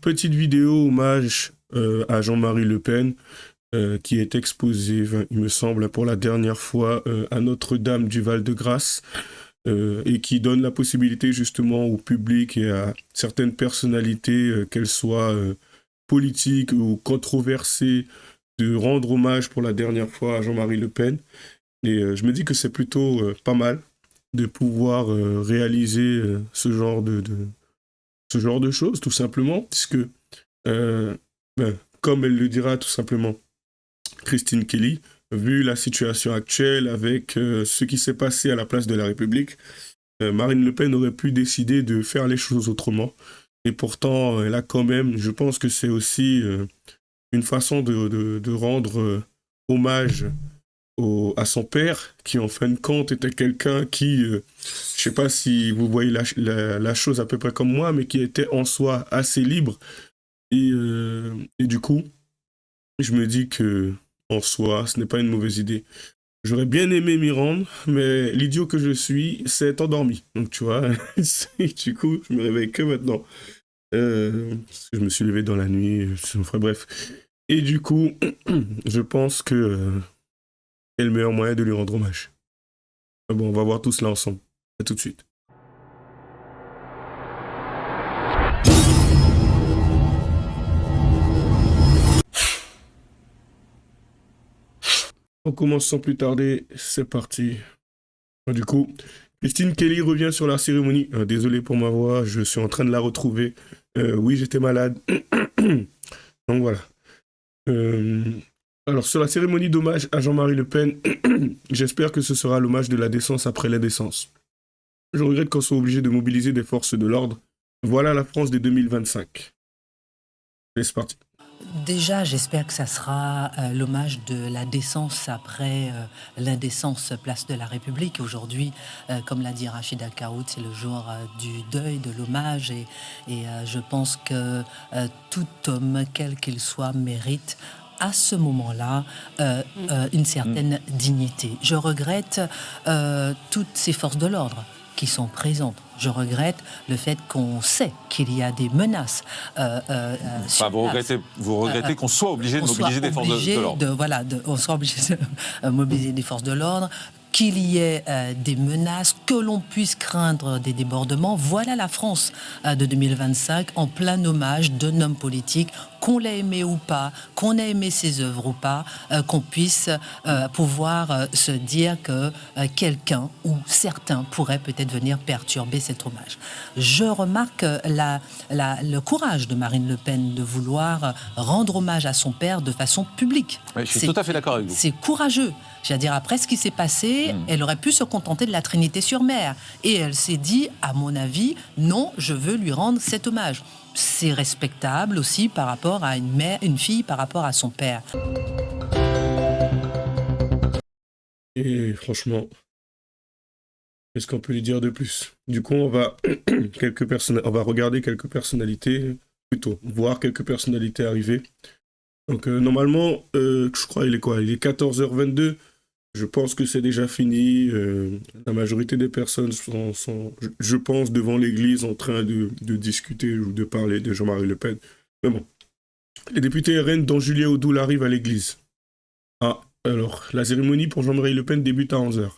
petite vidéo hommage à Jean-Marie Le Pen qui est exposée, il me semble, pour la dernière fois à Notre-Dame du Val-de-Grâce et qui donne la possibilité justement au public et à certaines personnalités, qu'elles soient politiques ou controversées, de rendre hommage pour la dernière fois à Jean-Marie Le Pen. Et je me dis que c'est plutôt pas mal de pouvoir réaliser ce genre de choses, tout simplement, puisque, comme elle le dira tout simplement, Christine Kelly, vu la situation actuelle avec ce qui s'est passé à la place de la République, Marine Le Pen aurait pu décider de faire les choses autrement. Et pourtant, elle a quand même, je pense que c'est aussi une façon de rendre hommage à son père, qui en fin de compte était quelqu'un qui, je sais pas si vous voyez la chose à peu près comme moi, mais qui était en soi assez libre. Et du coup, je me dis que en soi, ce n'est pas une mauvaise idée. J'aurais bien aimé m'y rendre, mais l'idiot que je suis s'est endormi. Donc tu vois, du coup, je me réveille que maintenant. Parce que je me suis levé dans la nuit, enfin bref. Et du coup, je pense que est le meilleur moyen de lui rendre hommage. Bon, on va voir tout cela ensemble. À tout de suite. On commence sans plus tarder, c'est parti. Du coup, Christine Kelly revient sur la cérémonie. Désolé pour ma voix, je suis en train de la retrouver. Oui, j'étais malade. Donc voilà. Alors, sur la cérémonie d'hommage à Jean-Marie Le Pen, j'espère que ce sera l'hommage de la décence après l'indécence. Je regrette qu'on soit obligé de mobiliser des forces de l'ordre. Voilà la France de 2025. Et c'est parti. Déjà, j'espère que ça sera l'hommage de la décence après l'indécence place de la République. Aujourd'hui, comme l'a dit Rachida Kaout, c'est le jour du deuil, de l'hommage. Et je pense que tout homme, quel qu'il soit, mérite à ce moment-là une certaine dignité. Je regrette toutes ces forces de l'ordre qui sont présentes. Je regrette le fait qu'on sait qu'il y a des menaces. Vous regrettez qu'on soit obligé de mobiliser des forces de l'ordre. On soit obligé de mobiliser des forces de l'ordre, qu'il y ait des menaces, que l'on puisse craindre des débordements. Voilà la France de 2025, en plein hommage d'un homme politique, qu'on l'ait aimé ou pas, qu'on ait aimé ses œuvres ou pas, qu'on puisse pouvoir se dire que quelqu'un ou certains pourraient peut-être venir perturber cet hommage. Je remarque le courage de Marine Le Pen de vouloir rendre hommage à son père de façon publique. Oui, je suis tout à fait d'accord avec vous. C'est courageux. C'est-à-dire, après ce qui s'est passé, elle aurait pu se contenter de la Trinité-sur-Mer. Et elle s'est dit, à mon avis, non, je veux lui rendre cet hommage. C'est respectable aussi par rapport à une fille par rapport à son père. Et franchement, qu'est-ce qu'on peut lui dire de plus? Du coup, on va regarder quelques personnalités, plutôt, voir quelques personnalités arriver. Donc normalement, je crois, il est 14h22. Je pense que c'est déjà fini. La majorité des personnes sont, je pense, devant l'église en train de discuter ou de parler de Jean-Marie Le Pen. Mais bon, les députés RN dont Julien Audoul arrivent à l'église. Ah, alors, la cérémonie pour Jean-Marie Le Pen débute à 11h.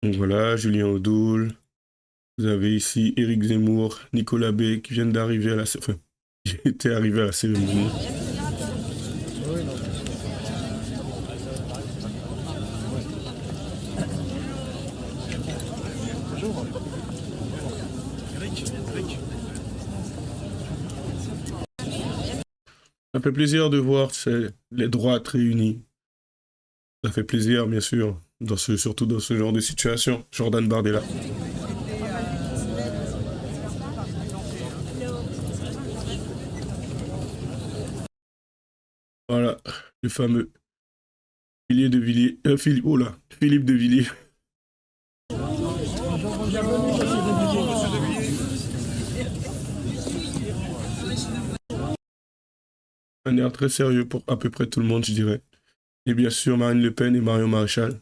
Donc voilà, Julien Audoul. Vous avez ici Éric Zemmour, Nicolas B qui viennent d'arriver à la cérémonie. Qui étaient arrivés à la cérémonie. Ça fait plaisir de voir les droites réunies. Ça fait plaisir, bien sûr, surtout dans ce genre de situation. Jordan Bardella. Voilà, le fameux Philippe de Villiers. Philippe de Villiers. Un air très sérieux pour à peu près tout le monde, je dirais. Et bien sûr, Marine Le Pen et Marion Maréchal.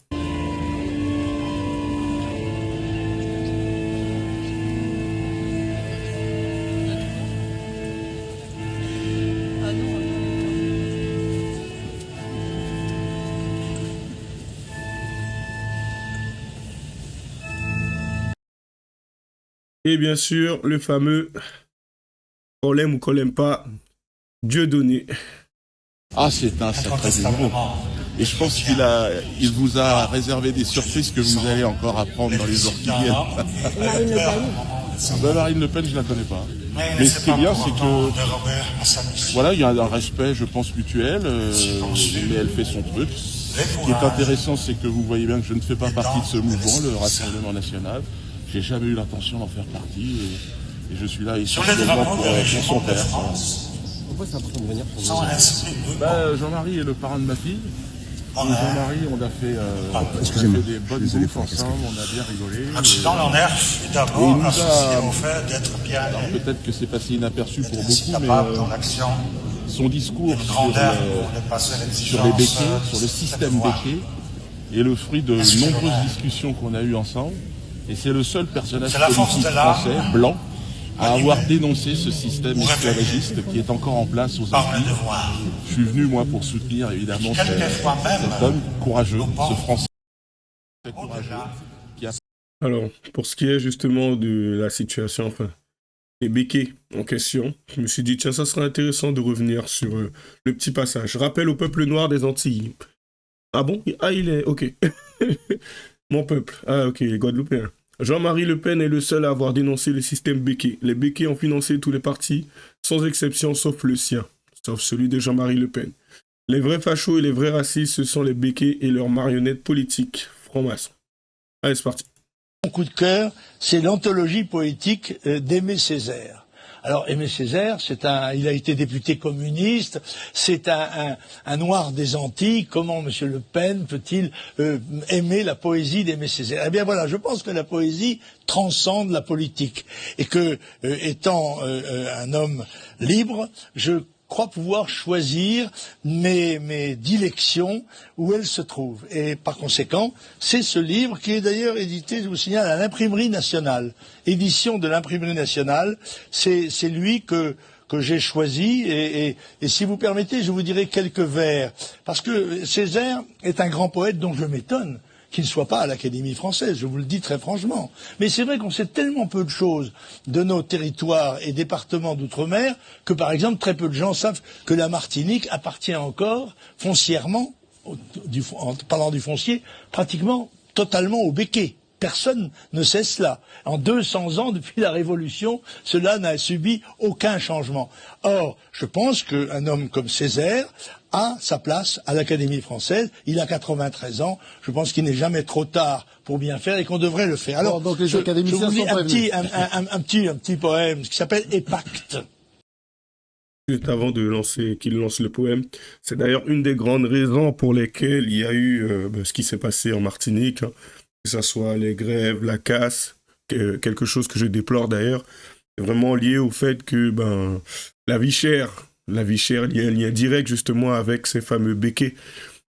Et bien sûr, le fameux qu'on l'aime ou qu'on l'aime pas, Dieudonné. Ah, c'est un sacré dévot. Et je pense il vous a réservé des surprises que vous allez encore apprendre dans les jours qui viennent. Marine Le Pen. Marine Le Pen, je la connais pas. Mais ce qui est bien, c'est que voilà, il y a un respect, je pense, mutuel, mais elle fait son truc. Ce qui est intéressant, c'est que vous voyez bien que je ne fais pas partie de ce mouvement, le Rassemblement National. J'ai jamais eu l'intention d'en faire partie et je suis là essentiellement pour son père. Pourquoi c'est important de venir pour vous? Jean-Marie est le parrain de ma fille. Et Jean-Marie, on a fait des bonnes bouffes ensemble, on a bien rigolé. Et il nous a... peut-être que c'est passé inaperçu pour beaucoup, mais son discours sur les béquets, sur le système béquet, est le fruit de nombreuses discussions qu'on a eues ensemble. Et c'est le seul personnage politique français, blanc, à avoir dénoncé ce système esclavagiste qui est encore en place aux Antilles. Je suis venu, moi, pour soutenir, évidemment, cet homme courageux, ce Français courageux. Alors, pour ce qui est justement de la situation, enfin, les béquets en question, je me suis dit, tiens, ça serait intéressant de revenir sur le petit passage. Rappel au peuple noir des Antilles. Ah bon? Ah, il est... Ok. Mon peuple. Ah, ok, les Guadeloupéens. Jean-Marie Le Pen est le seul à avoir dénoncé le système béquet. Les béquets ont financé tous les partis, sans exception, sauf le sien, sauf celui de Jean-Marie Le Pen. Les vrais fachos et les vrais racistes, ce sont les béquets et leurs marionnettes politiques. Franc-maçon. Allez, c'est parti. Mon coup de cœur, c'est l'anthologie poétique d'Aimé Césaire. Alors Aimé Césaire, il a été député communiste, c'est un noir des Antilles. Comment M. Le Pen peut-il aimer la poésie d'Aimé Césaire? Eh bien voilà, je pense que la poésie transcende la politique et que, étant un homme libre, je crois pouvoir choisir mes dilections où elles se trouvent. Et par conséquent, c'est ce livre qui est d'ailleurs édité, je vous signale, à l'Imprimerie nationale. Édition de l'Imprimerie nationale, c'est lui que j'ai choisi et si vous permettez, je vous dirai quelques vers. Parce que Césaire est un grand poète dont je m'étonne qu'il ne soit pas à l'Académie française, je vous le dis très franchement. Mais c'est vrai qu'on sait tellement peu de choses de nos territoires et départements d'outre-mer que, par exemple, très peu de gens savent que la Martinique appartient encore foncièrement, en parlant du foncier, pratiquement totalement au béquet. Personne ne sait cela. En 200 ans, depuis la Révolution, cela n'a subi aucun changement. Or, je pense qu'un homme comme Césaire a sa place à l'Académie française. Il a 93 ans. Je pense qu'il n'est jamais trop tard pour bien faire et qu'on devrait le faire. Alors, donc les académiciens je vous sont lis un petit poème qui s'appelle Épacte. Juste avant qu'il lance le poème, c'est d'ailleurs une des grandes raisons pour lesquelles il y a eu ce qui s'est passé en Martinique, hein, que ce soit les grèves, la casse, quelque chose que je déplore d'ailleurs, c'est vraiment lié au fait que la vie chère, il y a un lien direct justement avec ces fameux béquets.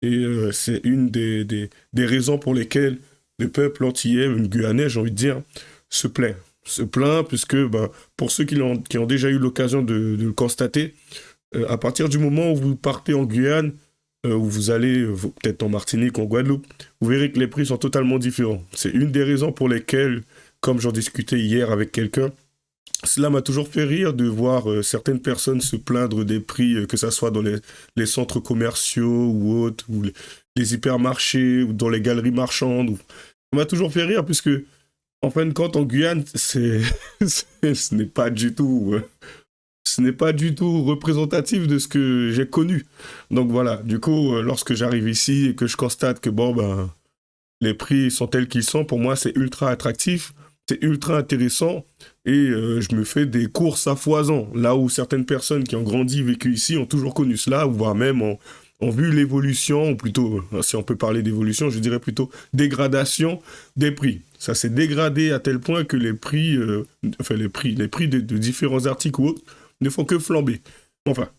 Et c'est une des raisons pour lesquelles le peuple antillais, même guyanais, j'ai envie de dire, se plaint, puisque pour ceux qui ont déjà eu l'occasion de le constater, à partir du moment où vous partez en Guyane, où vous allez peut-être en Martinique, en Guadeloupe, vous verrez que les prix sont totalement différents. C'est une des raisons pour lesquelles, comme j'en discutais hier avec quelqu'un, cela m'a toujours fait rire de voir certaines personnes se plaindre des prix, que ce soit dans les centres commerciaux ou autres, ou les hypermarchés, ou dans les galeries marchandes. Ça m'a toujours fait rire, puisque en fin de compte, en Guyane, ce n'est pas du tout représentatif de ce que j'ai connu. Donc voilà, du coup, lorsque j'arrive ici et que je constate que les prix sont tels qu'ils sont, pour moi, c'est ultra attractif, c'est ultra intéressant, et je me fais des courses à foison, là où certaines personnes qui ont grandi, vécu ici, ont toujours connu cela, ou voire même ont vu l'évolution, ou plutôt, si on peut parler d'évolution, je dirais plutôt dégradation des prix. Ça s'est dégradé à tel point que les prix de différents articles ou autres ne font que flamber. Enfin,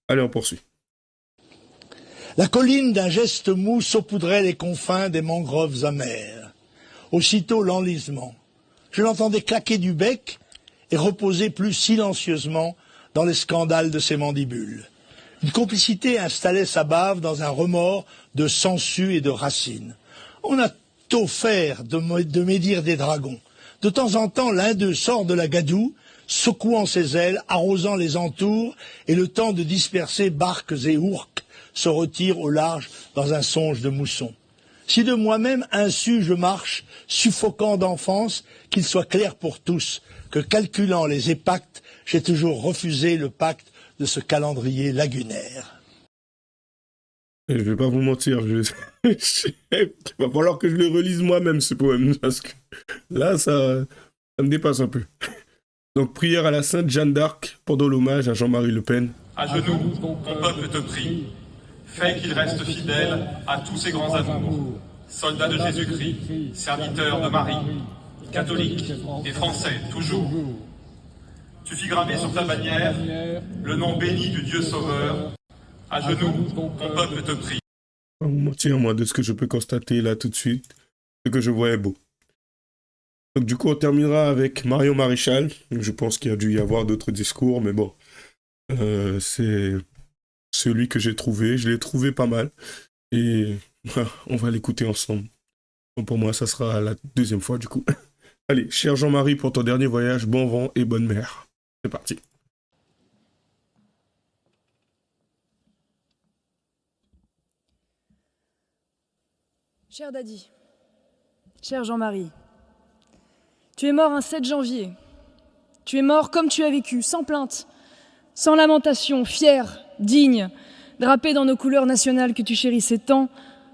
allez, on poursuit. La colline d'un geste mou saupoudrait les confins des mangroves amères. Aussitôt l'enlisement. Je l'entendais claquer du bec et reposer plus silencieusement dans les scandales de ses mandibules. Une complicité installait sa bave dans un remords de sangsues et de racines. On a tôt faire de médire des dragons. De temps en temps, l'un d'eux sort de la gadoue, secouant ses ailes, arrosant les entours, et le temps de disperser barques et ourques se retire au large dans un songe de mousson. Si de moi-même insu je marche, suffocant d'enfance, qu'il soit clair pour tous que, calculant les épactes, j'ai toujours refusé le pacte de ce calendrier lagunaire. Je vais pas vous mentir, il va falloir que je le relise moi-même, ce poème, parce que là, ça me dépasse un peu. Donc, prière à la Sainte Jeanne d'Arc pendant l'hommage à Jean-Marie Le Pen. À genoux, ton peuple te prie. Fais qu'il reste fidèle à tous ses grands amours. Soldat de Jésus-Christ, serviteur de Marie, catholique et français toujours. Tu fis graver sur ta bannière le nom béni du Dieu Sauveur. À genoux, ton peuple te prie. Je vais vous mentir, moi, de ce que je peux constater là tout de suite, ce que je vois est beau. Donc du coup, on terminera avec Marion Maréchal. Je pense qu'il y a dû y avoir d'autres discours, mais bon, c'est celui que j'ai trouvé. Je l'ai trouvé pas mal. Et on va l'écouter ensemble. Donc pour moi, ça sera la deuxième fois du coup. Allez, cher Jean-Marie, pour ton dernier voyage, bon vent et bonne mer. C'est parti. Cher Daddy, cher Jean-Marie, tu es mort un 7 janvier. Tu es mort comme tu as vécu, sans plainte, sans lamentation, fier, digne, drapé dans nos couleurs nationales que tu chérissais tant,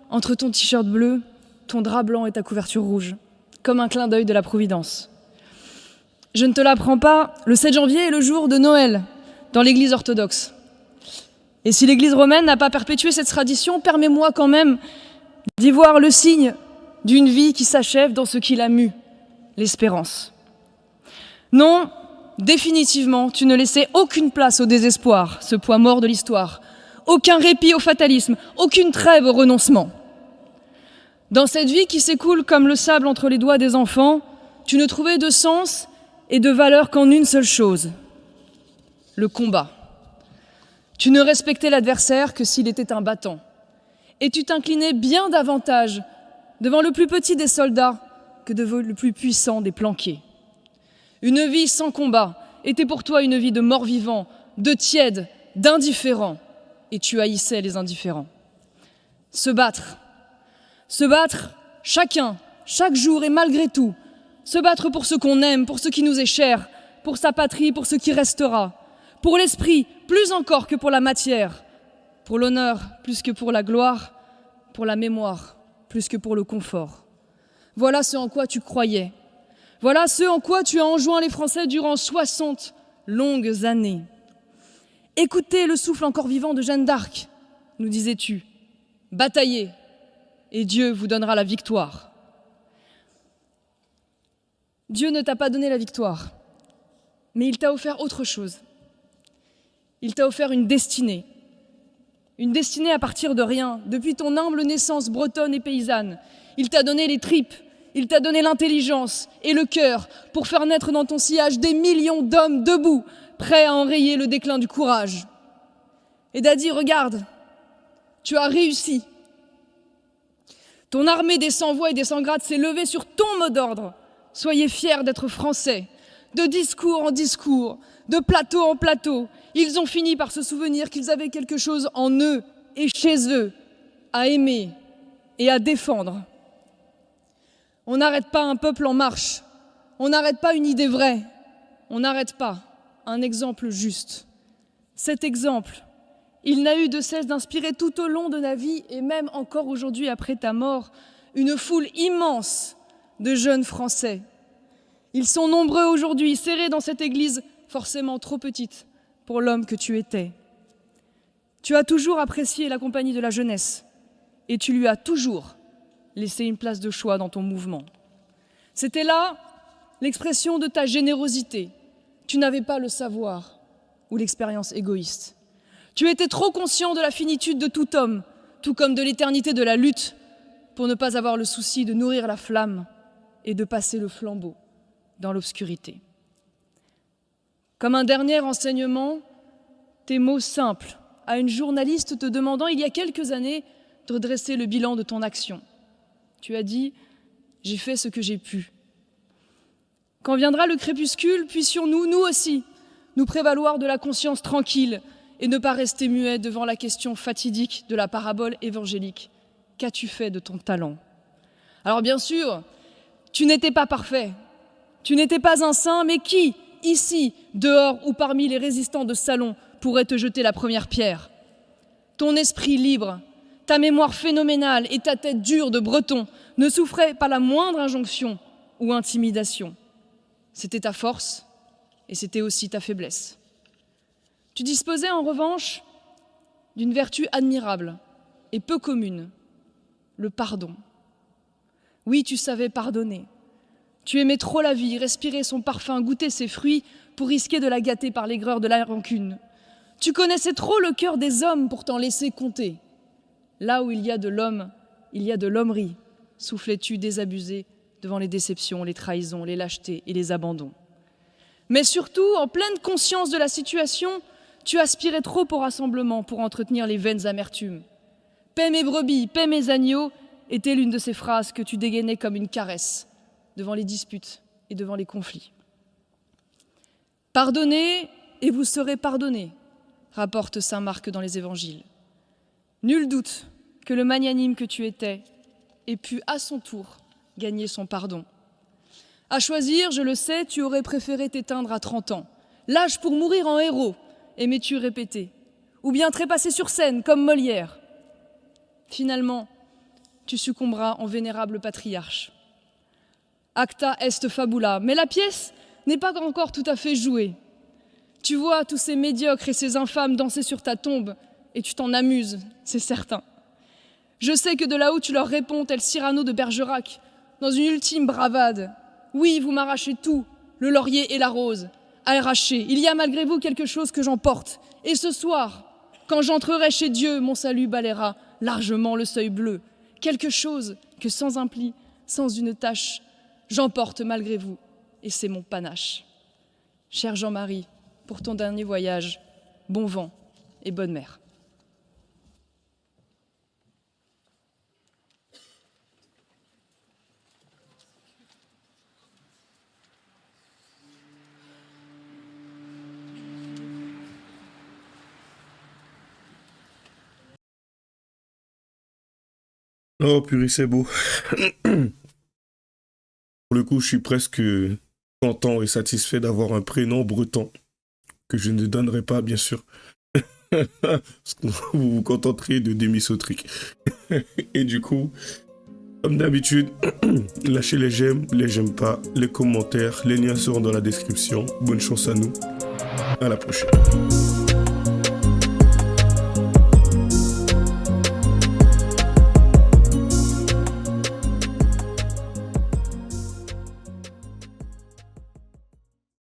entre ton t-shirt bleu, ton drap blanc et ta couverture rouge, comme un clin d'œil de la Providence. Je ne te l'apprends pas, le 7 janvier est le jour de Noël, dans l'Église orthodoxe. Et si l'Église romaine n'a pas perpétué cette tradition, permets-moi quand même d'y voir le signe d'une vie qui s'achève dans ce qui l'a mue, l'espérance. Non, définitivement, tu ne laissais aucune place au désespoir, ce poids mort de l'histoire, aucun répit au fatalisme, aucune trêve au renoncement. Dans cette vie qui s'écoule comme le sable entre les doigts des enfants, tu ne trouvais de sens et de valeur qu'en une seule chose, le combat. Tu ne respectais l'adversaire que s'il était un battant. Et tu t'inclinais bien davantage devant le plus petit des soldats que devant le plus puissant des planqués. Une vie sans combat était pour toi une vie de mort-vivant, de tiède, d'indifférent, et tu haïssais les indifférents. Se battre, chacun, chaque jour et malgré tout, se battre pour ce qu'on aime, pour ce qui nous est cher, pour sa patrie, pour ce qui restera, pour l'esprit plus encore que pour la matière, pour l'honneur plus que pour la gloire, pour la mémoire plus que pour le confort. Voilà ce en quoi tu croyais. Voilà ce en quoi tu as enjoint les Français durant 60 longues années. Écoutez le souffle encore vivant de Jeanne d'Arc, nous disais-tu. Bataillez, et Dieu vous donnera la victoire. Dieu ne t'a pas donné la victoire, mais il t'a offert autre chose. Il t'a offert une destinée à partir de rien, depuis ton humble naissance bretonne et paysanne. Il t'a donné les tripes, il t'a donné l'intelligence et le cœur pour faire naître dans ton sillage des millions d'hommes debout, prêts à enrayer le déclin du courage. Et Daddy, regarde, tu as réussi. Ton armée des sans-voix et des sans-grades s'est levée sur ton mot d'ordre. Soyez fiers d'être français. De discours en discours, de plateau en plateau, ils ont fini par se souvenir qu'ils avaient quelque chose en eux et chez eux à aimer et à défendre. On n'arrête pas un peuple en marche, on n'arrête pas une idée vraie, on n'arrête pas un exemple juste. Cet exemple, il n'a eu de cesse d'inspirer tout au long de la vie et même encore aujourd'hui après ta mort, une foule immense de jeunes Français. Ils sont nombreux aujourd'hui, serrés dans cette église forcément trop petite pour l'homme que tu étais. Tu as toujours apprécié la compagnie de la jeunesse et tu lui as toujours laissé une place de choix dans ton mouvement. C'était là l'expression de ta générosité. Tu n'avais pas le savoir ou l'expérience égoïste. Tu étais trop conscient de la finitude de tout homme, tout comme de l'éternité de la lutte, pour ne pas avoir le souci de nourrir la flamme et de passer le flambeau dans l'obscurité. Comme un dernier enseignement, tes mots simples à une journaliste te demandant il y a quelques années de dresser le bilan de ton action. Tu as dit « J'ai fait ce que j'ai pu ». Quand viendra le crépuscule, puissions-nous, nous aussi, nous prévaloir de la conscience tranquille et ne pas rester muets devant la question fatidique de la parabole évangélique. Qu'as-tu fait de ton talent? Alors bien sûr, tu n'étais pas parfait, tu n'étais pas un saint, mais qui, ici, dehors ou parmi les résistants de salon, pourrait te jeter la première pierre? Ton esprit libre, ta mémoire phénoménale et ta tête dure de breton ne souffraient pas la moindre injonction ou intimidation. C'était ta force et c'était aussi ta faiblesse. Tu disposais en revanche d'une vertu admirable et peu commune, le pardon. Oui, tu savais pardonner. Tu aimais trop la vie, respirer son parfum, goûter ses fruits pour risquer de la gâter par l'aigreur de la rancune. Tu connaissais trop le cœur des hommes pour t'en laisser compter. Là où il y a de l'homme, il y a de l'hommerie, soufflais-tu désabusé devant les déceptions, les trahisons, les lâchetés et les abandons. Mais surtout, en pleine conscience de la situation, tu aspirais trop au rassemblement pour entretenir les vaines amertumes. « Paix mes brebis, paix mes agneaux » était l'une de ces phrases que tu dégainais comme une caresse devant les disputes et devant les conflits. « Pardonnez et vous serez pardonnés », rapporte saint Marc dans les évangiles. Nul doute que le magnanime que tu étais ait pu à son tour gagner son pardon. À choisir, je le sais, tu aurais préféré t'éteindre à 30 ans. L'âge pour mourir en héros, aimais-tu répéter, ou bien trépasser sur scène comme Molière. Finalement, tu succomberas en vénérable patriarche. Acta est fabula, mais la pièce n'est pas encore tout à fait jouée. Tu vois tous ces médiocres et ces infâmes danser sur ta tombe, et tu t'en amuses, c'est certain. Je sais que de là-haut tu leur réponds, tel Cyrano de Bergerac, dans une ultime bravade. Oui, vous m'arrachez tout, le laurier et la rose. Arrachez, il y a malgré vous quelque chose que j'emporte. Et ce soir, quand j'entrerai chez Dieu, mon salut balayera largement le seuil bleu. Quelque chose que sans un pli, sans une tache, j'emporte malgré vous, et c'est mon panache. Cher Jean-Marie, pour ton dernier voyage, bon vent et bonne mer. Oh purée, c'est beau. Pour le coup, je suis presque content et satisfait d'avoir un prénom breton que je ne donnerai pas, bien sûr. Parce que vous vous contenterez de Démis Autric. Et du coup, comme d'habitude, lâchez les j'aime pas, les commentaires, les liens seront dans la description. Bonne chance à nous. À la prochaine.